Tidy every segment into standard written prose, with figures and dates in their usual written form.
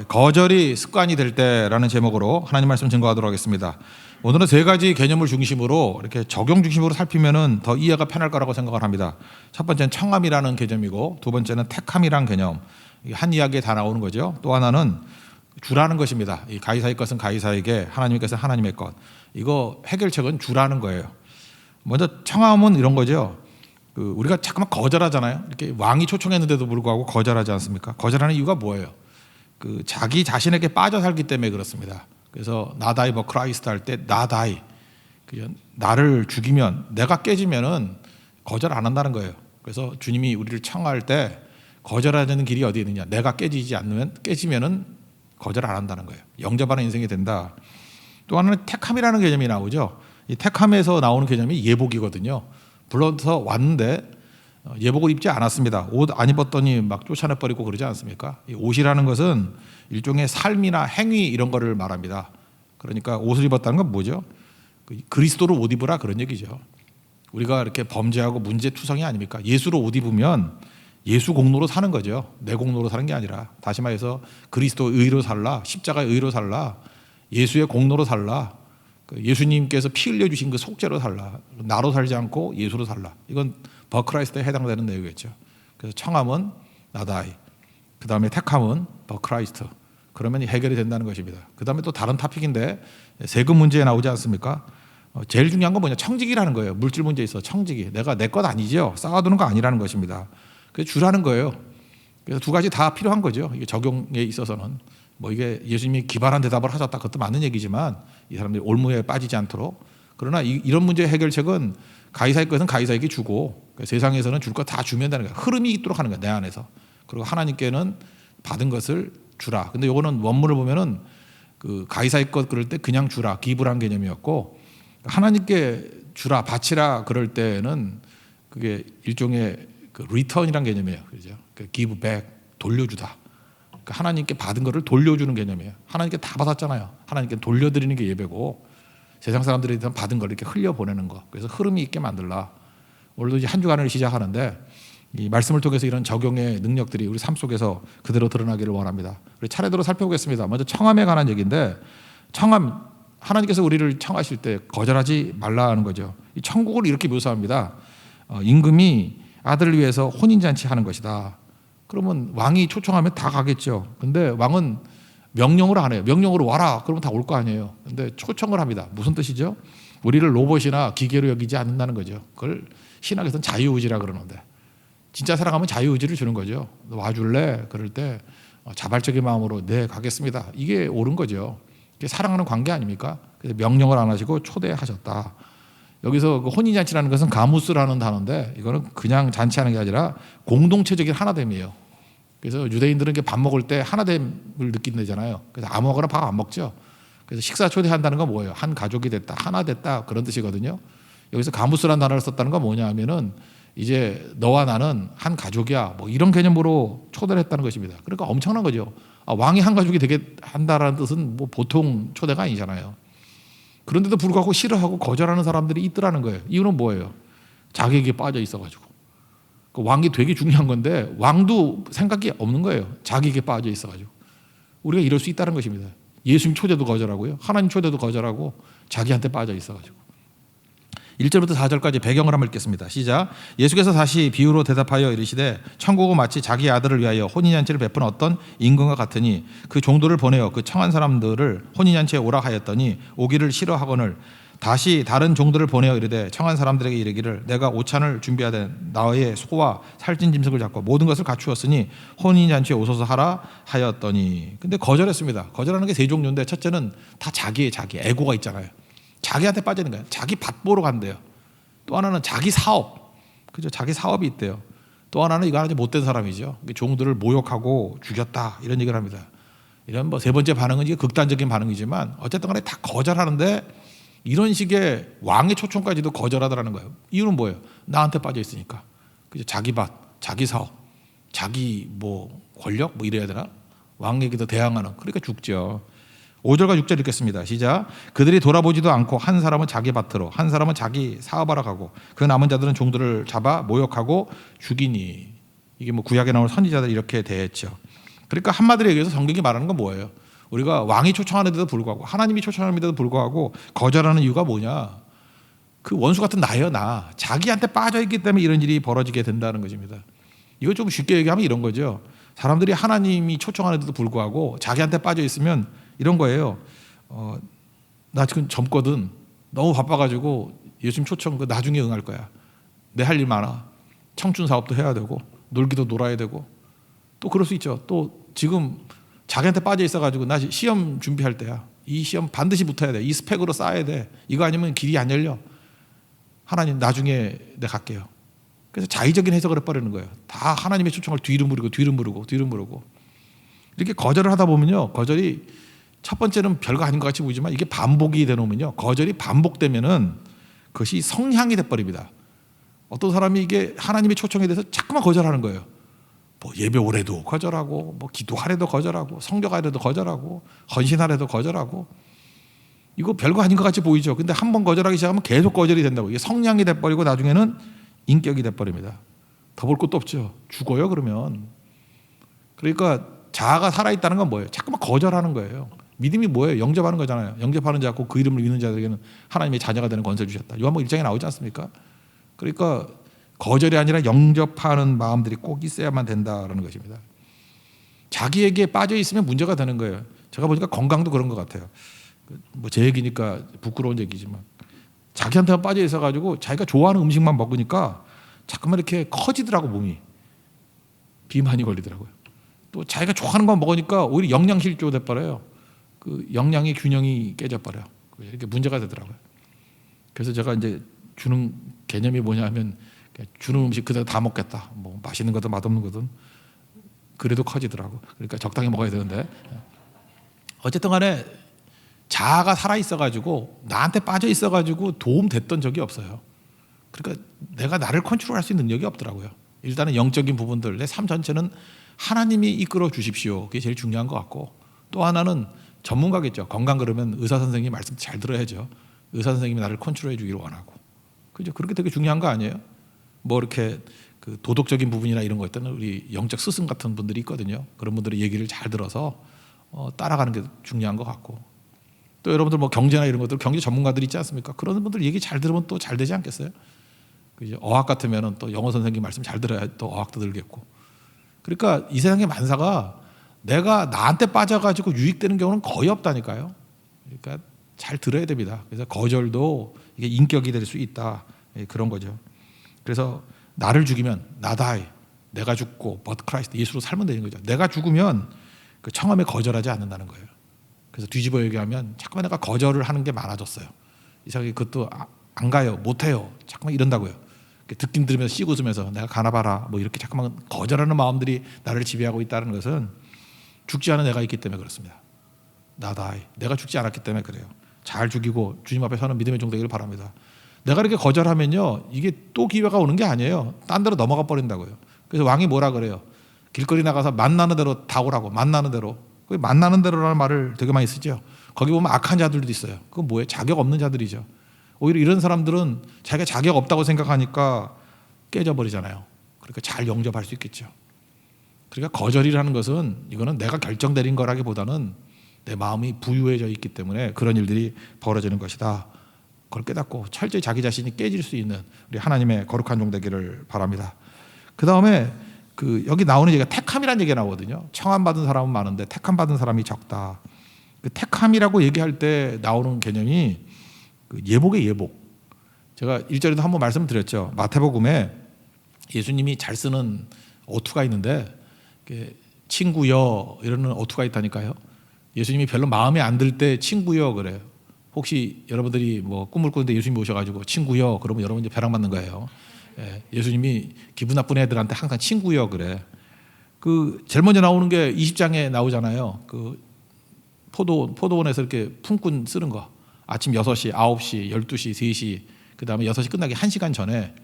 거절이 습관이 될 때라는 제목으로 하나님 말씀 증거하도록 하겠습니다. 오늘은 세 가지 개념을 중심으로 이렇게 적용 중심으로 살피면은 더 이해가 편할 거라고 생각을 합니다. 첫 번째는 청함이라는 개념이고, 두 번째는 택함이라는 개념. 한 이야기에 다 나오는 거죠. 또 하나는 주라는 것입니다. 이 가이사의 것은 가이사에게, 하나님께서는 하나님의 것. 이거 해결책은 주라는 거예요. 먼저 청함은 이런 거죠. 우리가 자꾸만 거절하잖아요. 이렇게 왕이 초청했는데도 불구하고 거절하지 않습니까? 거절하는 이유가 뭐예요? 자기 자신에게 빠져 살기 때문에 그렇습니다. 그래서 나다이 버 크라이스트 할 때 나다이, 나를 죽이면, 내가 깨지면은 거절 안 한다는 거예요. 그래서 주님이 우리를 청할 때 거절하는 길이 어디에 있느냐? 내가 깨지면은 거절 안 한다는 거예요. 영접하는 인생이 된다. 또 하나는 택함이라는 개념이 나오죠. 이 택함에서 나오는 개념이 예복이거든요. 불러서 왔는데 예복을 입지 않았습니다. 옷 안 입었더니 막 쫓아내버리고 그러지 않습니까? 이 옷이라는 것은 일종의 삶이나 행위 이런 거를 말합니다. 그러니까 옷을 입었다는 건 뭐죠? 그리스도로 옷 입으라 그런 얘기죠. 우리가 이렇게 범죄하고 문제투성이 아닙니까? 예수로 옷 입으면 예수 공로로 사는 거죠. 내 공로로 사는 게 아니라, 다시 말해서 그리스도 의로 살라, 십자가의 의로 살라, 예수의 공로로 살라, 예수님께서 피 흘려주신 그 속죄로 살라, 나로 살지 않고 예수로 살라. 이건 버크라이스트에 해당되는 내용이겠죠. 그래서 청함은 나다이, 그 다음에 택함은 버크라이스트. 그러면 해결이 된다는 것입니다. 그 다음에 또 다른 토픽인데, 세금 문제에 나오지 않습니까? 제일 중요한 건 뭐냐? 청지기라는 거예요. 물질 문제에 있어 청지기. 내가 내 것 아니죠. 쌓아두는 거 아니라는 것입니다. 그래서 주라는 거예요. 그래서 두 가지 다 필요한 거죠. 이게 적용에 있어서는. 이게 예수님이 기발한 대답을 하셨다, 그것도 맞는 얘기지만 이 사람들이 올무에 빠지지 않도록. 그러나 이런 문제의 해결책은 가이사의 것은 가이사에게 주고, 세상에서는 줄 것 다 주면 되는 거야. 흐름이 있도록 하는 거야, 내 안에서. 그리고 하나님께는 받은 것을 주라. 근데 요거는 원문을 보면은 가이사의 것 그럴 때 그냥 주라, 기브란 개념이었고, 하나님께 주라, 바치라 그럴 때는 그게 일종의 리턴이란 개념이에요. 그죠? give back, 돌려주다. 하나님께 받은 것을 돌려주는 개념이에요. 하나님께 다 받았잖아요. 하나님께 돌려드리는 게 예배고, 세상 사람들이 받은 걸 이렇게 흘려보내는 거. 그래서 흐름이 있게 만들라. 오늘도 이제 한 주간을 시작하는데, 이 말씀을 통해서 이런 적용의 능력들이 우리 삶 속에서 그대로 드러나기를 원합니다. 우리 차례대로 살펴보겠습니다. 먼저 청함에 관한 얘기인데, 청함, 하나님께서 우리를 청하실 때 거절하지 말라는 거죠. 이 천국을 이렇게 묘사합니다. 임금이 아들을 위해서 혼인잔치 하는 것이다. 그러면 왕이 초청하면 다 가겠죠. 근데 왕은 명령으로 안 해요. 명령으로 와라. 그러면 다 올 거 아니에요. 근데 초청을 합니다. 무슨 뜻이죠? 우리를 로봇이나 기계로 여기지 않는다는 거죠. 그걸 신학에서는 자유의지라 그러는데, 진짜 사랑하면 자유의지를 주는 거죠. 너 와줄래? 그럴 때 자발적인 마음으로 네, 가겠습니다. 이게 옳은 거죠. 이게 사랑하는 관계 아닙니까? 그래서 명령을 안 하시고 초대하셨다. 여기서 혼인잔치라는 것은 가무스라는 단어인데, 이거는 그냥 잔치하는 게 아니라 공동체적인 하나됨이에요. 그래서 유대인들은 밥 먹을 때 하나됨을 느낀다잖아요. 그래서 아무거나 밥 안 먹죠. 그래서 식사 초대한다는 건 뭐예요? 한 가족이 됐다, 하나 됐다, 그런 뜻이거든요. 여기서 가무스라는 단어를 썼다는 건 뭐냐 하면은, 이제 너와 나는 한 가족이야, 이런 개념으로 초대를 했다는 것입니다. 그러니까 엄청난 거죠. 왕이 한 가족이 되게 한다라는 뜻은 보통 초대가 아니잖아요. 그런데도 불구하고 싫어하고 거절하는 사람들이 있더라는 거예요. 이유는 뭐예요? 자기에게 빠져 있어가지고. 왕이 되게 중요한 건데 왕도 생각이 없는 거예요. 자기에게 빠져 있어가지고. 우리가 이럴 수 있다는 것입니다. 예수님 초대도 거절하고요, 하나님 초대도 거절하고 자기한테 빠져 있어가지고. 1절부터 4절까지 배경을 한번 읽겠습니다. 시작. 예수께서 다시 비유로 대답하여 이르시되, 천국은 마치 자기 아들을 위하여 혼인잔치를 베푼 어떤 임금과 같으니, 그 종들을 보내어 그 청한 사람들을 혼인잔치에 오라 하였더니 오기를 싫어하거늘 다시 다른 종들을 보내어 이르되, 청한 사람들에게 이르기를 내가 오찬을 준비하되 나의 소와 살찐 짐승을 잡고 모든 것을 갖추었으니 혼인잔치에 오소서 하라 하였더니. 근데 거절했습니다. 거절하는 게 세 종류인데, 첫째는 다 자기 에고가 있잖아요. 자기한테 빠지는 거예요. 자기 밭 보러 간대요. 또 하나는 자기 사업, 그죠? 자기 사업이 있대요. 또 하나는 이거 아주 못된 사람이죠. 종들을 모욕하고 죽였다, 이런 얘기를 합니다. 이런 세 번째 반응은 이게 극단적인 반응이지만 어쨌든 간에 다 거절하는데, 이런 식의 왕의 초청까지도 거절하더라는 거예요. 이유는 뭐예요? 나한테 빠져 있으니까. 그죠? 자기 밭, 자기 사업, 자기 권력 이래야 되나? 왕에게도 대항하는. 그러니까 죽죠. 5절과 6절 읽겠습니다. 시작. 그들이 돌아보지도 않고 한 사람은 자기 밭으로, 한 사람은 자기 사업하러 가고, 그 남은 자들은 종들을 잡아 모욕하고 죽이니. 이게 구약에 나오는 선지자들이 이렇게 대했죠. 그러니까 한마디로 얘기해서 성경이 말하는 건 뭐예요? 우리가 왕이 초청하는데도 불구하고 하나님이 초청하는데도 불구하고 거절하는 이유가 뭐냐? 그 원수 같은 나예요, 나. 자기한테 빠져있기 때문에 이런 일이 벌어지게 된다는 것입니다. 이거 좀 쉽게 얘기하면 이런 거죠. 사람들이 하나님이 초청하는데도 불구하고 자기한테 빠져있으면 이런 거예요. 나 지금 젊거든. 너무 바빠가지고 예수님 초청 나중에 응할 거야. 내 할 일 많아. 청춘 사업도 해야 되고 놀기도 놀아야 되고 또 그럴 수 있죠. 또 지금 자기한테 빠져 있어가지고 나 시험 준비할 때야. 이 시험 반드시 붙어야 돼. 이 스펙으로 쌓아야 돼. 이거 아니면 길이 안 열려. 하나님 나중에 내가 갈게요. 그래서 자의적인 해석을 해버리는 거예요. 다 하나님의 초청을 뒤로 무르고 이렇게 거절을 하다 보면요. 거절이 첫 번째는 별거 아닌 것 같이 보이지만 이게 반복이 되놓으면요. 거절이 반복되면은 그것이 성향이 돼버립니다. 어떤 사람이 이게 하나님의 초청에 대해서 자꾸만 거절하는 거예요. 뭐 예배 오래도 거절하고 뭐 기도하래도 거절하고 성경하래도 거절하고 헌신하래도 거절하고 이거 별거 아닌 것 같이 보이죠. 근데 한 번 거절하기 시작하면 계속 거절이 된다고. 이게 성향이 돼버리고 나중에는 인격이 돼버립니다. 더 볼 것도 없죠. 죽어요 그러면. 그러니까 자아가 살아있다는 건 뭐예요? 자꾸만 거절하는 거예요. 믿음이 뭐예요? 영접하는 거잖아요. 영접하는 자고 그 이름을 믿는 자들에게는 하나님의 자녀가 되는 권세를 주셨다. 요한복음 1장에 나오지 않습니까? 그러니까 거절이 아니라 영접하는 마음들이 꼭 있어야만 된다는 것입니다. 자기에게 빠져 있으면 문제가 되는 거예요. 제가 보니까 건강도 그런 것 같아요. 뭐 제 얘기니까 부끄러운 얘기지만 자기한테만 빠져 있어가지고 자기가 좋아하는 음식만 먹으니까 자꾸만 이렇게 커지더라고 몸이. 비만이 걸리더라고요. 또 자기가 좋아하는 거 먹으니까 오히려 영양실조 돼버려요. 그 영양의 균형이 깨져버려. 이렇게 문제가 되더라고요. 그래서 제가 이제 주는 개념이 뭐냐면 주는 음식 그대로 다 먹겠다. 뭐 맛있는 거든 맛없는 거든 그래도 커지더라고. 그러니까 적당히 먹어야 되는데 어쨌든 간에 자아가 살아 있어가지고 나한테 빠져 있어가지고 도움 됐던 적이 없어요. 그러니까 내가 나를 컨트롤할 수 있는 능력이 없더라고요. 일단은 영적인 부분들 내 삶 전체는 하나님이 이끌어 주십시오. 그게 제일 중요한 것 같고 또 하나는 전문가겠죠. 건강 그러면 의사 선생님이 말씀 잘 들어야죠. 의사 선생님이 나를 컨트롤해 주기를 원하고 그죠? 그렇게 되게 중요한 거 아니에요? 뭐 이렇게 그 도덕적인 부분이나 이런 거 있다는 우리 영적 스승 같은 분들이 있거든요. 그런 분들의 얘기를 잘 들어서 따라가는 게 중요한 것 같고 또 여러분들 뭐 경제나 이런 것들 경제 전문가들 있지 않습니까? 그런 분들 얘기 잘 들으면 또 잘 되지 않겠어요? 그죠? 어학 같으면은 또 영어 선생님 말씀 잘 들어야 또 어학도 들겠고. 그러니까 이 세상의 만사가 내가 나한테 빠져가지고 유익되는 경우는 거의 없다니까요. 그러니까 잘 들어야 됩니다. 그래서 거절도 이게 인격이 될 수 있다. 그런 거죠. 그래서 나를 죽이면 나다이 내가 죽고 but Christ 예수로 살면 되는 거죠. 내가 죽으면 그 청함에 거절하지 않는다는 거예요. 그래서 뒤집어 얘기하면 자꾸만 내가 거절을 하는 게 많아졌어요. 이상하게 그것도 안 가요, 못 해요. 자꾸만 이런다고요. 듣긴 들으면서 씩 웃으면서 내가 가나 봐라 뭐 이렇게 자꾸만 거절하는 마음들이 나를 지배하고 있다는 것은 죽지 않은 내가 있기 때문에 그렇습니다. 나다이 내가 죽지 않았기 때문에 그래요. 잘 죽이고 주님 앞에 서는 믿음의 종 되기를 바랍니다. 내가 이렇게 거절하면요 이게 또 기회가 오는 게 아니에요. 딴 데로 넘어가 버린다고요. 그래서 왕이 뭐라 그래요? 길거리 나가서 만나는 대로 다 오라고. 만나는 대로. 그 만나는 대로라는 말을 되게 많이 쓰죠. 거기 보면 악한 자들도 있어요. 그건 뭐예요? 자격 없는 자들이죠. 오히려 이런 사람들은 자기가 자격 없다고 생각하니까 깨져버리잖아요. 그러니까 잘 영접할 수 있겠죠. 그러니까 거절이라는 것은 이거는 내가 결정내린 거라기보다는 내 마음이 부유해져 있기 때문에 그런 일들이 벌어지는 것이다. 그걸 깨닫고 철저히 자기 자신이 깨질 수 있는 우리 하나님의 거룩한 종 되기를 바랍니다. 그 다음에 그 여기 나오는 얘기가 택함이라는 얘기가 나오거든요. 청함 받은 사람은 많은데 택함 받은 사람이 적다. 그 택함이라고 얘기할 때 나오는 개념이 그 예복의 예복. 제가 1절에도 한번 말씀드렸죠. 마태복음에 예수님이 잘 쓰는 어투가 있는데 친구여 이러는 어투가 있다니까요. 예수님이 별로 마음에 안 들 때 친구여 그래요. 혹시 여러분들이 뭐 꿈을 꾸는데 예수님이 오셔가지고 친구여 그러면 여러분 이제 벼락 맞는 거예요. 예수님이 기분 나쁜 애들한테 항상 친구여 그래. 그 제일 먼저 나오는 게 20장에 나오잖아요. 그 포도원에서 이렇게 품꾼 쓰는 거. 아침 6시, 9시, 12시, 3시 그 다음에 6시 끝나기 1시간 전에.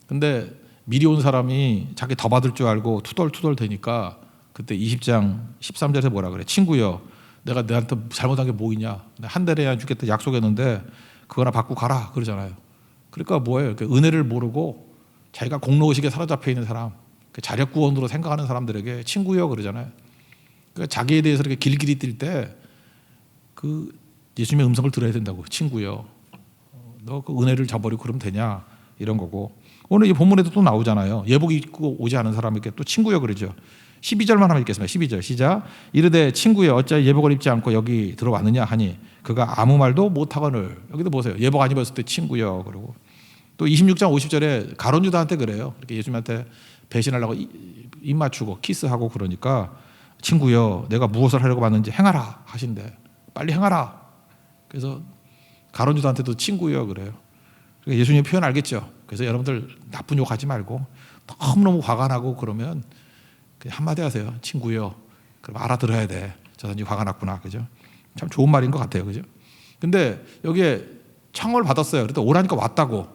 근데 미리 온 사람이 자기 더 받을 줄 알고 투덜투덜 되니까 그때 20장 13절에 뭐라 그래? 친구여 내가 너한테 잘못한 게 뭐 있냐? 한 달에 안 주겠다 약속했는데 그거나 받고 가라 그러잖아요. 그러니까 뭐예요? 은혜를 모르고 자기가 공로의식에 사로잡혀 있는 사람, 자력구원으로 생각하는 사람들에게 친구여 그러잖아요. 그러니까 자기에 대해서 이렇게 길길이 뛸 때 그 예수님의 음성을 들어야 된다고. 친구요, 너 그 은혜를 저버리고 그러면 되냐, 이런 거고. 오늘 이 본문에도 또 나오잖아요. 예복 입고 오지 않은 사람에게 또 친구요 그러죠. 12절만 하면 읽겠습니다. 12절 시작. 이르되 친구여 어찌 예복을 입지 않고 여기 들어왔느냐 하니 그가 아무 말도 못하거늘. 여기도 보세요. 예복 안 입었을 때 친구요 그러고. 또 26장 50절에 가룟 유다한테 그래요. 이렇게 예수님한테 배신하려고 입 맞추고 키스하고 그러니까 친구여 내가 무엇을 하려고 왔는지 행하라 하신대. 빨리 행하라. 그래서 가룟 유다한테도 친구여 그래요. 그러니까 예수님 표현 알겠죠. 그래서 여러분들 나쁜 욕하지 말고 너무너무 화가 나고 그러면 그냥 한마디 하세요. 친구요. 그럼 알아들어야 돼. 저 사람이 화가 났구나. 그죠? 참 좋은 말인 것 같아요. 그죠? 근데 여기에 청을 받았어요. 그래도 오라니까 왔다고.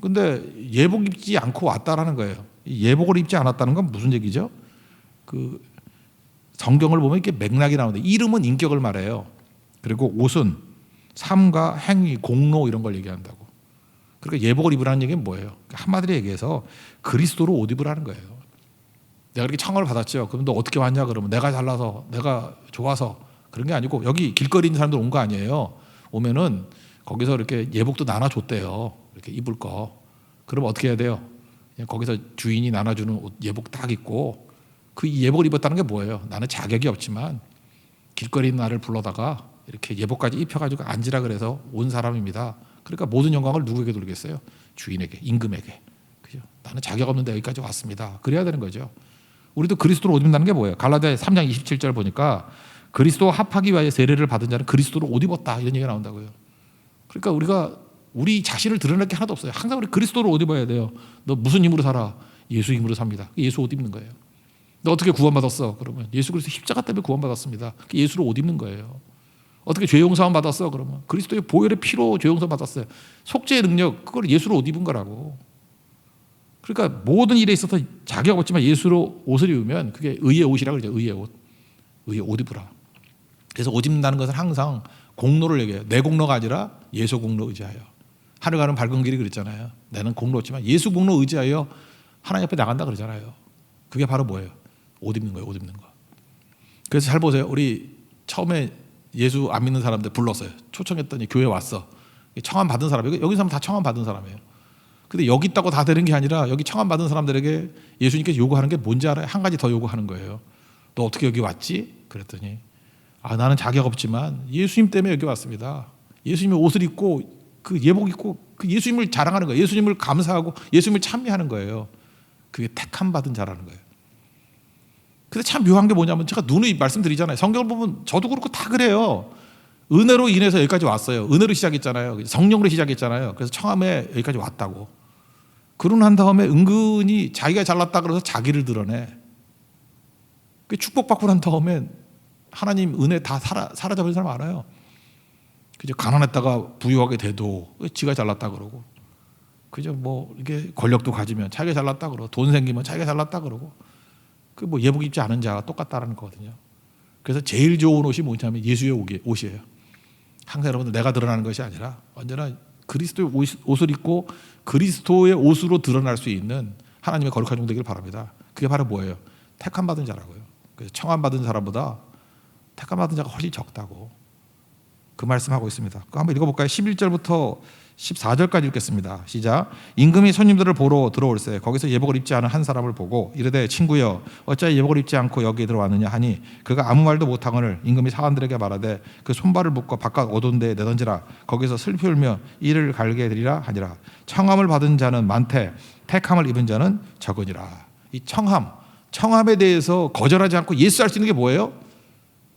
근데 예복 입지 않고 왔다라는 거예요. 예복을 입지 않았다는 건 무슨 얘기죠? 그 성경을 보면 이렇게 맥락이 나오는데 이름은 인격을 말해요. 그리고 옷은 삶과 행위, 공로 이런 걸 얘기한다고. 그러니까 예복을 입으라는 얘기는 뭐예요? 한마디로 얘기해서 그리스도로 옷 입으라는 거예요. 내가 이렇게 청을 받았죠. 그럼 너 어떻게 왔냐? 그러면 내가 잘나서, 내가 좋아서 그런 게 아니고 여기 길거리 있는 사람들 온 거 아니에요. 오면은 거기서 이렇게 예복도 나눠줬대요. 이렇게 입을 거. 그럼 어떻게 해야 돼요? 그냥 거기서 주인이 나눠주는 옷, 예복 딱 입고 그 예복을 입었다는 게 뭐예요? 나는 자격이 없지만 길거리 있는 나를 불러다가 이렇게 예복까지 입혀가지고 앉으라 그래서 온 사람입니다. 그러니까 모든 영광을 누구에게 돌리겠어요? 주인에게, 임금에게. 그죠? 나는 자격 없는데 여기까지 왔습니다. 그래야 되는 거죠. 우리도 그리스도로 옷 입는다는 게 뭐예요? 갈라디아 3장 27절 보니까 그리스도와 합하기 위하여 세례를 받은 자는 그리스도로 옷 입었다 이런 얘기가 나온다고요. 그러니까 우리가 우리 자신을 드러낼 게 하나도 없어요. 항상 우리 그리스도로 옷 입어야 돼요. 너 무슨 힘으로 살아? 예수 힘으로 삽니다. 예수 옷 입는 거예요. 너 어떻게 구원받았어? 그러면 예수 그리스도 십자가 때문에 구원받았습니다. 예수로 옷 입는 거예요. 어떻게 죄 용서함 받았어? 그러면 그리스도의 보혈의 피로 죄 용서 받았어요. 속죄의 능력 그걸 예수로 옷 입은 거라고. 그러니까 모든 일에 있어서 자격 없지만 예수로 옷을 입으면 그게 의의 옷이라고 그러죠. 의의 옷. 의의 옷 입으라. 그래서 옷 입는다는 것은 항상 공로를 얘기해요. 내 공로가 아니라 예수 공로 의지하여. 하늘 가는 밝은 길이 그랬잖아요. 나는 공로 없지만 예수 공로 의지하여 하나님 앞에 나간다 그러잖아요. 그게 바로 뭐예요? 옷 입는 거예요. 옷 입는 거. 그래서 잘 보세요. 우리 처음에 예수 안 믿는 사람들 불렀어요. 초청했더니 교회 왔어. 청함 받은 사람이고 여기 사람 다 청함 받은 사람이에요. 근데 여기 있다고 다 되는 게 아니라 여기 청함 받은 사람들에게 예수님께서 요구하는 게 뭔지 알아요? 한 가지 더 요구하는 거예요. 너 어떻게 여기 왔지? 그랬더니 나는 자격 없지만 예수님 때문에 여기 왔습니다. 예수님의 옷을 입고 그 예복 입고 그 예수님을 자랑하는 거예요. 예수님을 감사하고 예수님을 찬미하는 거예요. 그게 택함 받은 자라는 거예요. 근데 참 묘한 게 뭐냐면 제가 누누이 말씀드리잖아요. 성경을 보면 저도 그렇고 다 그래요. 은혜로 인해서 여기까지 왔어요. 은혜로 시작했잖아요. 성령으로 시작했잖아요. 그래서 청함에 여기까지 왔다고. 그러고 난 다음에 은근히 자기가 잘났다 그래서 자기를 드러내. 축복받고 난 다음에 하나님 은혜 다 사라져버린 사람 알아요. 그죠? 가난했다가 부유하게 돼도 지가 잘났다 그러고, 그죠? 뭐 이게 권력도 가지면 자기가 잘났다 그러고, 돈 생기면 자기가 잘났다 그러고, 그 뭐 예복 입지 않은 자가 똑같다라는 거거든요. 그래서 제일 좋은 옷이 뭐냐면 예수의 옷이에요. 항상 여러분들 내가 드러나는 것이 아니라 언제나 그리스도의 옷을 입고 그리스도의 옷으로 드러날 수 있는 하나님의 거룩한 종 되기를 바랍니다. 그게 바로 뭐예요? 택함 받은 자라고요. 그래서 청함 받은 사람보다 택함 받은 자가 훨씬 적다고 그 말씀하고 있습니다. 그거 한번 읽어볼까요? 11절부터 14절까지 읽겠습니다. 시작. 임금이 손님들을 보러 들어올세 거기서 예복을 입지 않은 한 사람을 보고 이르되 친구여 어찌 예복을 입지 않고 여기에 들어왔느냐 하니 그가 아무 말도 못하거늘 임금이 사람들에게 말하되 그 손발을 묶어 바깥 어두운 데에 내던지라 거기서 슬피 울며 이를 갈게 되리라 하니라. 청함을 받은 자는 많되 택함을 입은 자는 적으니라. 이 청함에 대해서 거절하지 않고 예스할 수 있는 게 뭐예요?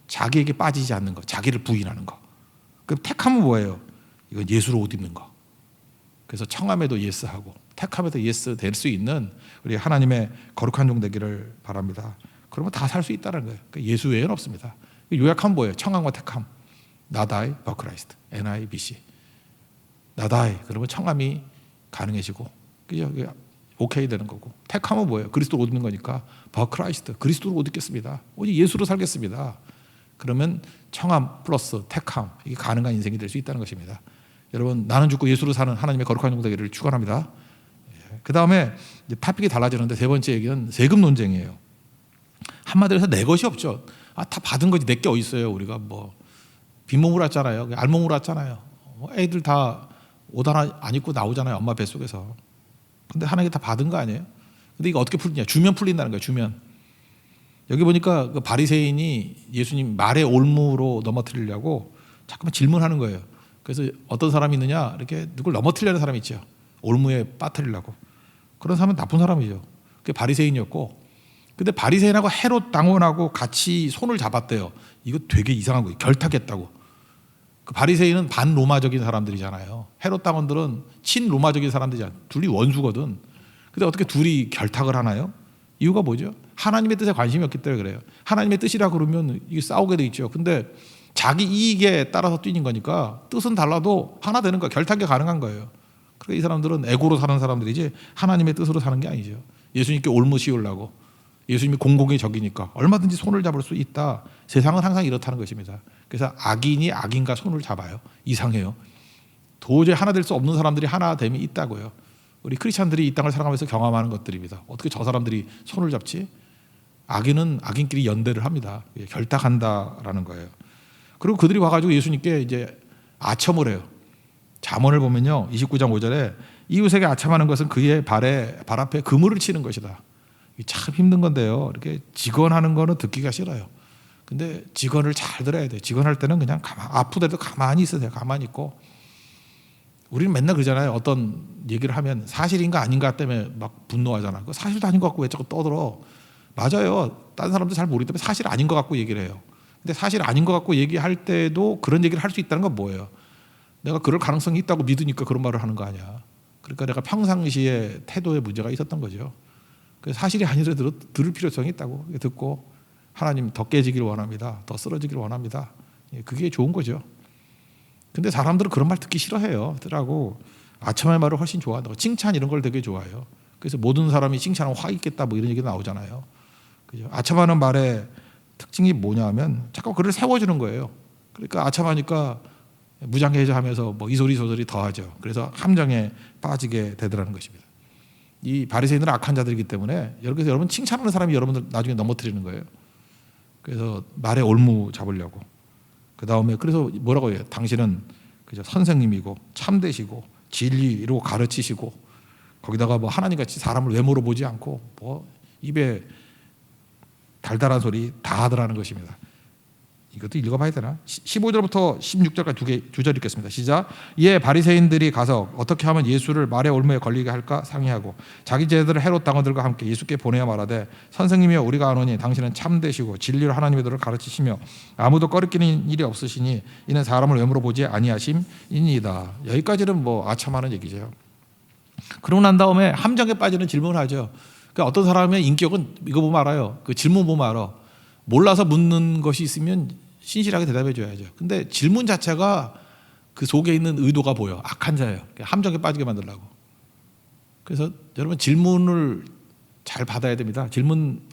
자기에게 빠지지 않는 거, 자기를 부인하는 거. 그럼 택함은 뭐예요? 이건 예수로 옷 입는 거. 그래서 청함에도 예스하고 택함에도 예스 될 수 있는 우리 하나님의 거룩한 종 되기를 바랍니다. 그러면 다 살 수 있다는 거예요. 그러니까 예수 외에는 없습니다. 요약하면 뭐예요? 청함과 택함. 나다이 버크라이스트 NIBC. 나다이 그러면 청함이 가능해지고 그죠? 오케이 되는 거고. 택함은 뭐예요? 그리스도로 옷 입는 거니까 버크라이스트 그리스도로 옷 입겠습니다. 오직 예수로 살겠습니다. 그러면 청함 플러스 택함 이게 가능한 인생이 될 수 있다는 것입니다. 여러분 나는 죽고 예수로 사는 하나님의 거룩한 종 되기를 축원합니다. 그 다음에 타픽이 달라지는데 세 번째 얘기는 세금 논쟁이에요. 한마디로 해서 내 것이 없죠. 다 받은 거지 내게 어디 있어요. 우리가 뭐 빈몸으로 왔잖아요. 알몸으로 왔잖아요. 애들 다 옷 하나 안 입고 나오잖아요. 엄마 뱃속에서. 근데 하나님께 다 받은 거 아니에요? 근데 이거 어떻게 풀리냐? 주면 풀린다는 거예요. 주면. 여기 보니까 그 바리새인이 예수님 말의 올무로 넘어뜨리려고 자꾸만 질문하는 거예요. 그래서 어떤 사람이 있느냐? 이렇게 누굴 넘어뜨리려는 사람이 있죠. 올무에 빠뜨리려고. 그런 사람은 나쁜 사람이죠. 그게 바리새인이었고. 근데 바리새인하고 헤롯 당원하고 같이 손을 잡았대요. 이거 되게 이상한 거예요. 결탁했다고. 그 바리새인은 반로마적인 사람들이잖아요. 헤롯 당원들은 친로마적인 사람들이잖아요. 둘이 원수거든. 근데 어떻게 둘이 결탁을 하나요? 이유가 뭐죠? 하나님의 뜻에 관심이 없기 때문에 그래요. 하나님의 뜻이라 그러면 이게 싸우게 돼 있죠. 근데 자기 이익에 따라서 뛰는 거니까 뜻은 달라도 하나 되는 거예요. 결탁이 가능한 거예요. 그러니까 이 사람들은 에고로 사는 사람들이지 하나님의 뜻으로 사는 게 아니죠. 예수님께 올무 씌우려고. 예수님이 공공의 적이니까 얼마든지 손을 잡을 수 있다. 세상은 항상 이렇다는 것입니다. 그래서 악인이 악인과 손을 잡아요. 이상해요. 도저히 하나 될 수 없는 사람들이 하나 됨이 있다고요. 우리 크리스찬들이 이 땅을 살아가면서 경험하는 것들입니다. 어떻게 저 사람들이 손을 잡지? 악인은 악인끼리 연대를 합니다. 결탁한다라는 거예요. 그리고 그들이 와가지고 예수님께 이제 아첨을 해요. 잠언을 보면요, 29장 5절에 이웃에게 아첨하는 것은 그의 발 앞에 그물을 치는 것이다. 참 힘든 건데요. 이렇게 직언하는 거는 듣기가 싫어요. 근데 직언을 잘 들어야 돼요. 직언할 때는 그냥 아프더라도 가만히 있어야 돼요. 가만히 있고. 우리는 맨날 그러잖아요. 어떤 얘기를 하면 사실인가 아닌가 때문에 막 분노하잖아. 그 사실도 아닌 것 같고 왜 자꾸 떠들어. 맞아요. 다른 사람도 잘 모르기 때문에 사실 아닌 것 같고 얘기를 해요. 근데 사실 아닌 것 같고 얘기할 때도 그런 얘기를 할 수 있다는 건 뭐예요? 내가 그럴 가능성이 있다고 믿으니까 그런 말을 하는 거 아니야. 그러니까 내가 평상시에 태도에 문제가 있었던 거죠. 그래서 사실이 아니더라도 들을 필요성이 있다고 듣고 하나님 더 깨지길 원합니다. 더 쓰러지길 원합니다. 그게 좋은 거죠. 근데 사람들은 그런 말 듣기 싫어해요. 들하고 아첨의 말을 훨씬 좋아한다고. 칭찬 이런 걸 되게 좋아해요. 그래서 모든 사람이 칭찬하면 화 있겠다 뭐 이런 얘기 나오잖아요. 그죠? 아첨하는 말의 특징이 뭐냐면 자꾸 그를 세워주는 거예요. 그러니까 아첨하니까 무장해제하면서 뭐 이 소리 저 소리 더 하죠. 그래서 함정에 빠지게 되더라는 것입니다. 이 바리새인들은 악한 자들이기 때문에 그래서 여러분 칭찬하는 사람이 여러분들 나중에 넘어뜨리는 거예요. 그래서 말에 올무 잡으려고. 그 다음에 그래서 뭐라고 해요? 당신은 그죠? 선생님이고 참되시고 진리로 가르치시고 거기다가 뭐 하나님같이 사람을 외모로 보지 않고 뭐 입에 달달한 소리 다 하더라는 것입니다. 이것도 읽어봐야 되나? 15절부터 16절까지 두 절 읽겠습니다. 시작. 이에 바리새인들이 가서 어떻게 하면 예수를 말의 올무에 걸리게 할까 상의하고 자기 제자들을 헤롯 당원들과 함께 예수께 보내어 말하되 선생님이여 우리가 아노니 당신은 참되시고 진리로 하나님의 도를 가르치시며 아무도 꺼리끼는 일이 없으시니 이는 사람을 외모로 보지 아니하심이니이다. 여기까지는 뭐 아첨하는 얘기죠. 그러고 난 다음에 함정에 빠지는 질문을 하죠. 그러니까 어떤 사람의 인격은 이거 보면 알아요. 그 질문 보면 알아. 몰라서 묻는 것이 있으면 신실하게 대답해 줘야죠. 근데 질문 자체가 그 속에 있는 의도가 보여. 악한 자예요. 함정에 빠지게 만들려고. 그래서 여러분 질문을 잘 받아야 됩니다.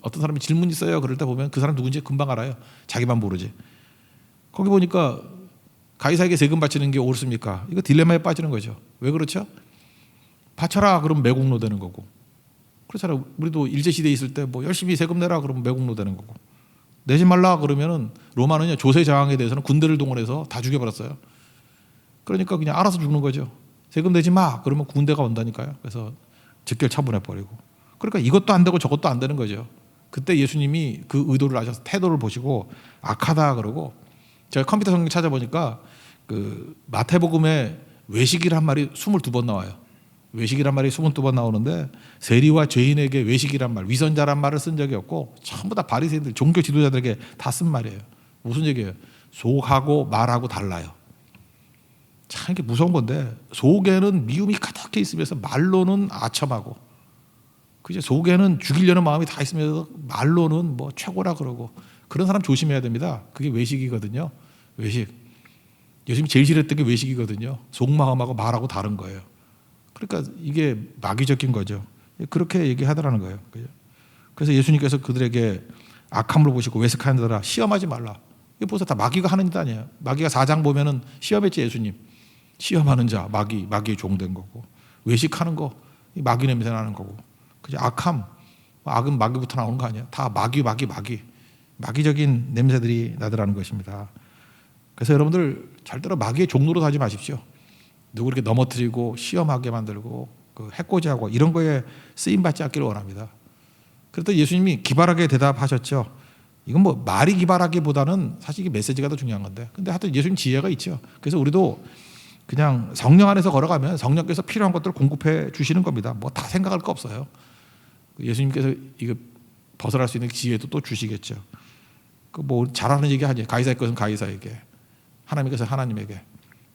어떤 사람이 질문 있어요. 그럴 때 보면 그 사람 누군지 금방 알아요. 자기만 모르지. 거기 보니까 가이사에게 세금 바치는 게 옳습니까? 이거 딜레마에 빠지는 거죠. 왜 그렇죠? 바쳐라 그러면 매국노 되는 거고. 그렇잖아요. 우리도 일제시대에 있을 때 뭐 열심히 세금 내라 그러면 매국노 되는 거고. 내지 말라 그러면은 로마는요 조세 저항에 대해서는 군대를 동원해서 다 죽여버렸어요. 그러니까 그냥 알아서 죽는 거죠. 세금 내지 마 그러면 군대가 온다니까요. 그래서 즉결 처분해버리고. 그러니까 이것도 안 되고 저것도 안 되는 거죠. 그때 예수님이 그 의도를 아셔서 태도를 보시고 악하다 그러고 제가 컴퓨터 성경 찾아보니까 그 마태복음에 외식이란 말이 22번 나와요. 외식이란 말이 22번 나오는데 세리와 죄인에게 외식이란 말, 위선자란 말을 쓴 적이 없고 전부 다 바리새인들, 종교 지도자들에게 다 쓴 말이에요. 무슨 얘기예요? 속하고 말하고 달라요. 참 이게 무서운 건데 속에는 미움이 가득해 있으면서 말로는 아첨하고 그죠? 속에는 죽이려는 마음이 다 있으면서 말로는 뭐 최고라 그러고 그런 사람 조심해야 됩니다. 그게 외식이거든요. 외식. 예수님이 제일 싫어했던 게 외식이거든요. 속마음하고 말하고 다른 거예요. 그러니까 이게 마귀적인 거죠. 그렇게 얘기하더라는 거예요. 그래서 예수님께서 그들에게 악함을 보시고 외식하는 시험하지 말라. 이거 벌써 다 마귀가 하는 일 아니에요. 마귀가 4장 보면은 시험했지 예수님. 시험하는 자, 마귀의 종된 거고 외식하는 거, 마귀 냄새 나는 거고. 그죠? 악함, 악은 마귀부터 나오는 거 아니에요. 다 마귀. 마귀적인 냄새들이 나더라는 것입니다. 그래서 여러분들 절대로 마귀의 종로로 하지 마십시오. 누구 이렇게 넘어뜨리고 시험하게 만들고 그 해코지하고 이런 거에 쓰임 받지 않기를 원합니다. 그래도 예수님이 기발하게 대답하셨죠. 이건 뭐 말이 기발하기보다는 사실 이게 메시지가 더 중요한 건데, 근데 하여튼 예수님 지혜가 있죠. 그래서 우리도 그냥 성령 안에서 걸어가면 성령께서 필요한 것들을 공급해 주시는 겁니다. 뭐 다 생각할 거 없어요. 예수님께서 이거 벗어날 수 있는 지혜도 또 주시겠죠. 그 뭐 잘하는 얘기 하지. 가이사의 것은 가이사에게, 하나님의 것은 하나님에게.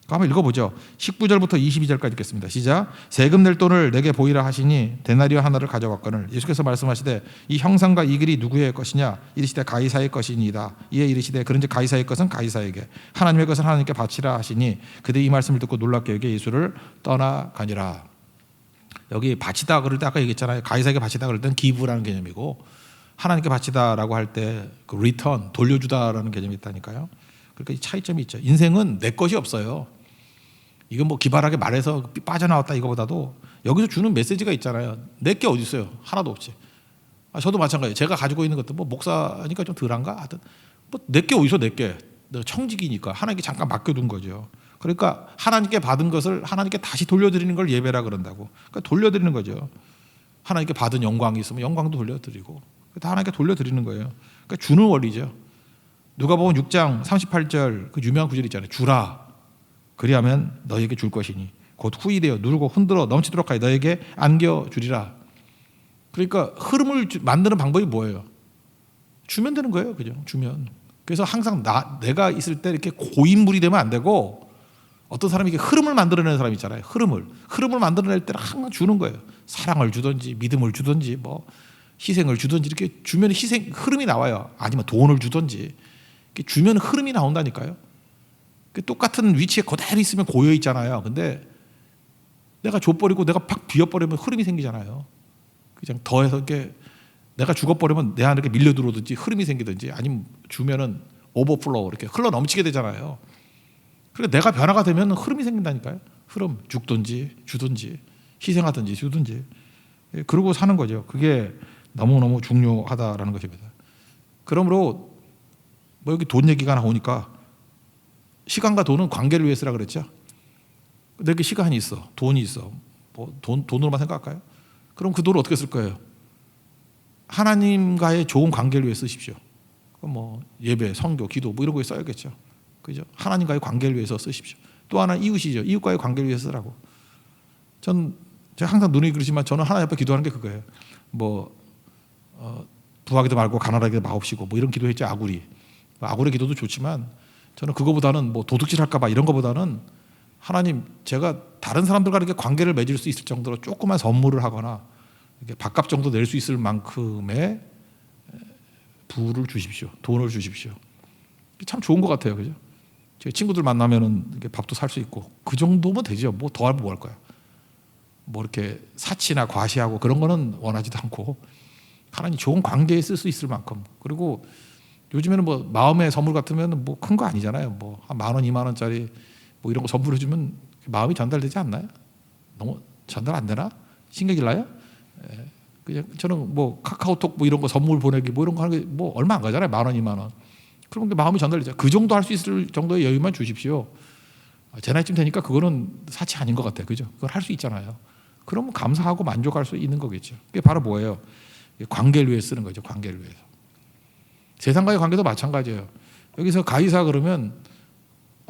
한번 읽어보죠. 19절부터 22절까지 읽겠습니다. 시작. 세금 낼 돈을 내게 보이라 하시니 데나리오 하나를 가져왔거늘 예수께서 말씀하시되 이 형상과 이 글이 누구의 것이냐 이르시되 가이사의 것이니이다. 이에 이르시되 그런즉 가이사의 것은 가이사에게 하나님의 것은 하나님께 바치라 하시니 그들이 이 말씀을 듣고 놀랍게 여겨 예수를 떠나가니라. 여기 바치다 그럴 때 아까 얘기했잖아요. 가이사에게 바치다 그럴 때는 기부라는 개념이고 하나님께 바치다라고 할 때 그 리턴 돌려주다라는 개념이 있다니까요. 그러니까 이 차이점이 있죠. 인생은 내 것이 없어요. 이건 뭐 기발하게 말해서 빠져나왔다 이거보다도 여기서 주는 메시지가 있잖아요. 내 게 어디 있어요? 하나도 없지. 저도 마찬가지예요. 제가 가지고 있는 것도 뭐 목사니까 좀 덜한가? 하여튼 뭐 내 게 어디서 내 게? 내가 청직이니까 하나님께 잠깐 맡겨둔 거죠. 그러니까 하나님께 받은 것을 하나님께 다시 돌려드리는 걸 예배라 그런다고. 그러니까 돌려드리는 거죠. 하나님께 받은 영광이 있으면 영광도 돌려드리고 다 하나님께 돌려드리는 거예요. 그러니까 주는 원리죠. 누가복음 6장 38절 그 유명한 구절 있잖아요. 주라. 그리하면 너에게 줄 것이니 곧 후이되어 누르고 흔들어 넘치도록 하여 너에게 안겨주리라. 그러니까 흐름을 만드는 방법이 뭐예요? 주면 되는 거예요. 그죠? 주면. 그래서 항상 내가 있을 때 이렇게 고인물이 되면 안 되고 어떤 사람이 이렇게 흐름을 만들어내는 사람이 있잖아요. 흐름을 만들어낼 때는 항상 주는 거예요. 사랑을 주든지 믿음을 주든지 뭐 희생을 주든지 이렇게 주면 흐름이 나와요. 아니면 돈을 주든지 이렇게 주면 흐름이 나온다니까요. 똑같은 위치에 그대로 있으면 고여 있잖아요. 근데 내가 줘버리고 내가 팍 비워버리면 흐름이 생기잖아요. 그냥 더해서 이렇게 내가 죽어버리면 내 안에 이렇게 밀려 들어오든지 흐름이 생기든지 아니면 주면은 오버플로우 이렇게 흘러 넘치게 되잖아요. 그러니까 내가 변화가 되면 흐름이 생긴다니까요. 흐름 죽든지 주든지 희생하든지 주든지 그러고 사는 거죠. 그게 너무너무 중요하다라는 것입니다. 그러므로 뭐 여기 돈 얘기가 나오니까 시간과 돈은 관계를 위해서라 그랬죠. 내게 시간이 있어, 돈이 있어, 뭐 돈으로만 생각할까요? 그럼 그 돈을 어떻게 쓸 거예요? 하나님과의 좋은 관계를 위해 쓰십시오. 뭐 예배, 선교, 기도 뭐 이런 거에 써야겠죠. 그죠? 하나님과의 관계를 위해서 쓰십시오. 또 하나 이웃이죠. 이웃과의 관계를 위해서 쓰라고. 제가 항상 눈이 그러지만 저는 하나님 앞에 기도하는 게 그거예요. 뭐 부하기도 말고 가난하게 마옵시고 뭐 이런 기도했죠. 아구리 기도도 좋지만 저는 그거보다는 뭐 도둑질할까 봐 이런 거보다는 하나님 제가 다른 사람들과 이렇게 관계를 맺을 수 있을 정도로 조그만 선물을 하거나 이렇게 밥값 정도 낼 수 있을 만큼의 부를 주십시오. 돈을 주십시오. 참 좋은 것 같아요. 그죠? 제 친구들 만나면은 이렇게 밥도 살 수 있고 그 정도면 되죠. 뭐 더 하면 뭐 할 거야. 뭐 이렇게 사치나 과시하고 그런 거는 원하지도 않고 하나님 좋은 관계에 쓸 수 있을 만큼. 그리고 요즘에는 뭐 마음의 선물 같으면 뭐 큰 거 아니잖아요. 뭐 한 10,000원, 20,000원짜리 뭐 이런 거 선물해 주면 마음이 전달되지 않나요? 너무 전달 안 되나? 신경질 나요? 그냥 저는 뭐 카카오톡 뭐 이런 거 선물 보내기 뭐 이런 거 하는 게 뭐 얼마 안 가잖아요. 10,000원, 20,000원. 그런 게 마음이 전달되죠. 그 정도 할 수 있을 정도의 여유만 주십시오. 제 나이쯤 되니까 그거는 사치 아닌 것 같아요. 그죠? 그걸 할 수 있잖아요. 그러면 감사하고 만족할 수 있는 거겠죠. 그게 바로 뭐예요? 관계를 위해 쓰는 거죠. 관계를 위해서. 세상과의 관계도 마찬가지예요. 여기서 가이사 그러면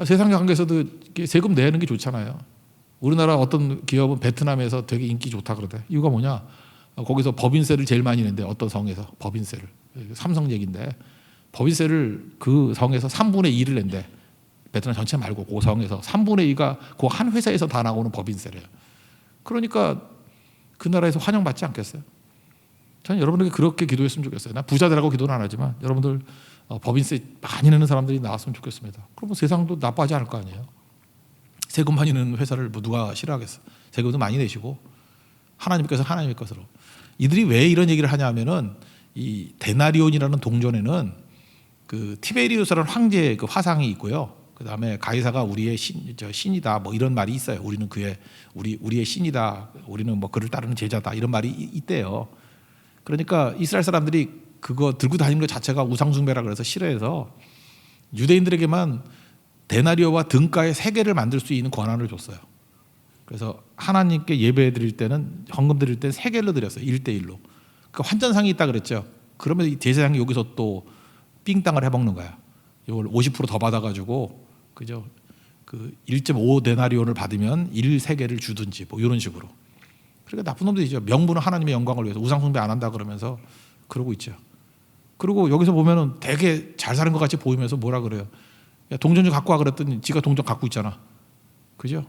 세상의 관계에서도 세금 내는 게 좋잖아요. 우리나라 어떤 기업은 베트남에서 되게 인기 좋다 그러대. 이유가 뭐냐? 거기서 법인세를 제일 많이 낸대. 어떤 성에서 법인세를. 삼성 얘기인데 법인세를 그 성에서 3분의 2를 낸대. 베트남 전체 말고 그 성에서 3분의 2가 그 한 회사에서 다 나오는 법인세래요. 그러니까 그 나라에서 환영받지 않겠어요? 저는 여러분에게 그렇게 기도했으면 좋겠어요. 나 부자들하고 기도는 안 하지만 여러분들 법인세 많이 내는 사람들이 나왔으면 좋겠습니다. 그러면 세상도 나빠지지 않을 거 아니에요. 세금 많이 내는 회사를 뭐 누가 싫어하겠어. 세금도 많이 내시고 하나님께서 하나님의 것으로. 이들이 왜 이런 얘기를 하냐면은 이 데나리온이라는 동전에는 그 티베리우스라는 황제의 그 화상이 있고요. 그 다음에 가이사가 우리의 신이다 뭐 이런 말이 있어요. 우리는 우리의 신이다. 우리는 뭐 그를 따르는 제자다 이런 말이 있대요. 그러니까 이스라엘 사람들이 그거 들고 다니는 것 자체가 우상숭배라 그래서 싫어해서 유대인들에게만 데나리오와 등가의 3개를 만들 수 있는 권한을 줬어요. 그래서 하나님께 예배 드릴 때는 헌금 드릴 때는 3개를 드렸어요. 1대1로. 그러니까 환전상이 있다 그랬죠. 그러면 이 제사장이 여기서 또 삥땅을 해먹는 거야. 이걸 50% 더 받아가지고 그죠? 그 1.5 데나리온을 받으면 3개를 주든지 뭐 이런 식으로. 그러니까 나쁜 놈들이죠. 명분은 하나님의 영광을 위해서 우상숭배 안 한다 그러면서 그러고 있죠. 그리고 여기서 보면은 되게 잘 사는 것 같이 보이면서 뭐라 그래요? 야, 동전 좀 갖고 와 그랬더니 지가 동전 갖고 있잖아. 그죠?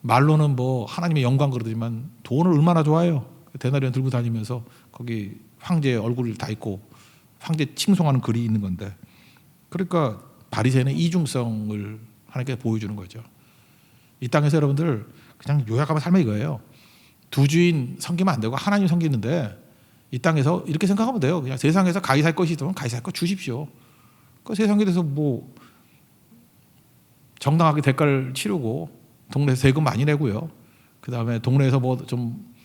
말로는 뭐 하나님의 영광 그러더니만 돈을 얼마나 좋아해요. 데나리온 들고 다니면서 거기 황제의 얼굴을 다 있고 황제 칭송하는 글이 있는 건데, 그러니까 바리새인의 이중성을 하나님께 보여주는 거죠. 이 땅에서 여러분들 그냥 요약하면 삶이 이거예요. 두 주인 섬기면 안 되고 하나님 섬기는데 이 땅에서 이렇게 생각하면 돼요. 그냥 세상에서 가이사할 것이 있으면 가이사할 것 주십시오. 그 세상에 대해서 뭐 정당하게 대가를 치르고 동네에서 세금 많이 내고요. 그 다음에 동네에서 뭐 좀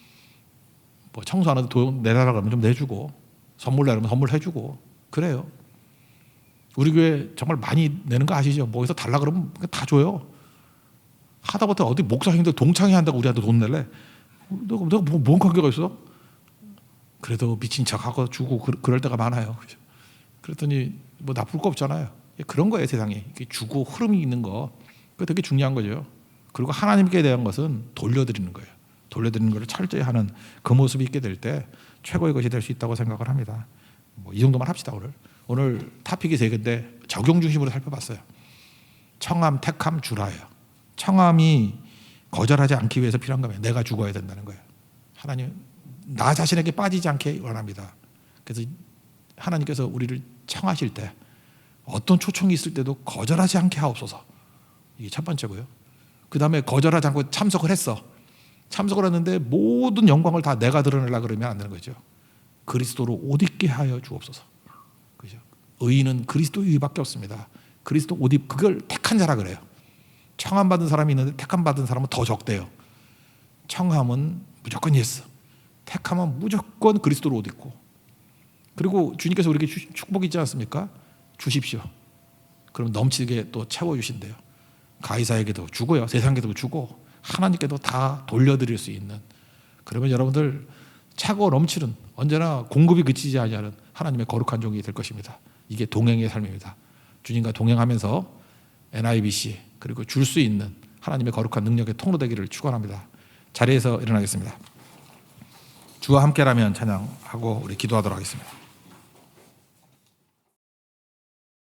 뭐 청소하는데 돈 내라라 그러면 좀 내주고, 선물 내라면 선물 해주고 그래요. 우리 교회 정말 많이 내는 거 아시죠? 뭐 어디서 달라 그러면 다 줘요. 하다못해 어디 목사님들 동창회 한다고 우리한테 돈 낼래? 너가 뭔 관계가 있어? 그래도 미친 척하고 주고 그럴 때가 많아요. 그죠? 그랬더니 뭐 나쁠 거 없잖아요. 그런 거예요. 세상에 주고 흐름이 있는 거, 그거 되게 중요한 거죠. 그리고 하나님께 대한 것은 돌려드리는 거예요. 돌려드리는 것을 철저히 하는 그 모습이 있게 될 때 최고의 것이 될 수 있다고 생각을 합니다. 뭐 이 정도만 합시다. 오늘 토픽이 3개인데 적용 중심으로 살펴봤어요. 청함, 택함, 주라예요. 청함이 거절하지 않기 위해서 필요한 거예요. 내가 죽어야 된다는 거예요. 하나님 나 자신에게 빠지지 않게 원합니다. 그래서 하나님께서 우리를 청하실 때 어떤 초청이 있을 때도 거절하지 않게 하옵소서. 이게 첫 번째고요. 그 다음에 거절하지 않고 참석을 했어. 참석을 했는데 모든 영광을 다 내가 드러내려고 그러면 안 되는 거죠. 그리스도로 옷 입게 하여 주옵소서. 그죠? 의인은 그리스도 의밖에 없습니다. 그리스도 옷 입, 그걸 택한 자라 그래요. 청함 받은 사람이 있는데 택함 받은 사람은 더 적대요. 청함은 무조건 예스, 택함은 무조건 그리스도로 옷 입고. 그리고 주님께서 우리에게 축복이 있지 않습니까? 주십시오. 그럼 넘치게 또 채워주신대요. 가이사에게도 주고요, 세상에도 주고 하나님께도 다 돌려드릴 수 있는. 그러면 여러분들 차고 넘치는, 언제나 공급이 그치지 아니하는 하나님의 거룩한 종이 될 것입니다. 이게 동행의 삶입니다. 주님과 동행하면서 NIBC 그리고 줄 수 있는 하나님의 거룩한 능력의 통로 되기를 축원합니다. 자리에서 일어나겠습니다. 주와 함께라면 찬양하고 우리 기도하도록 하겠습니다.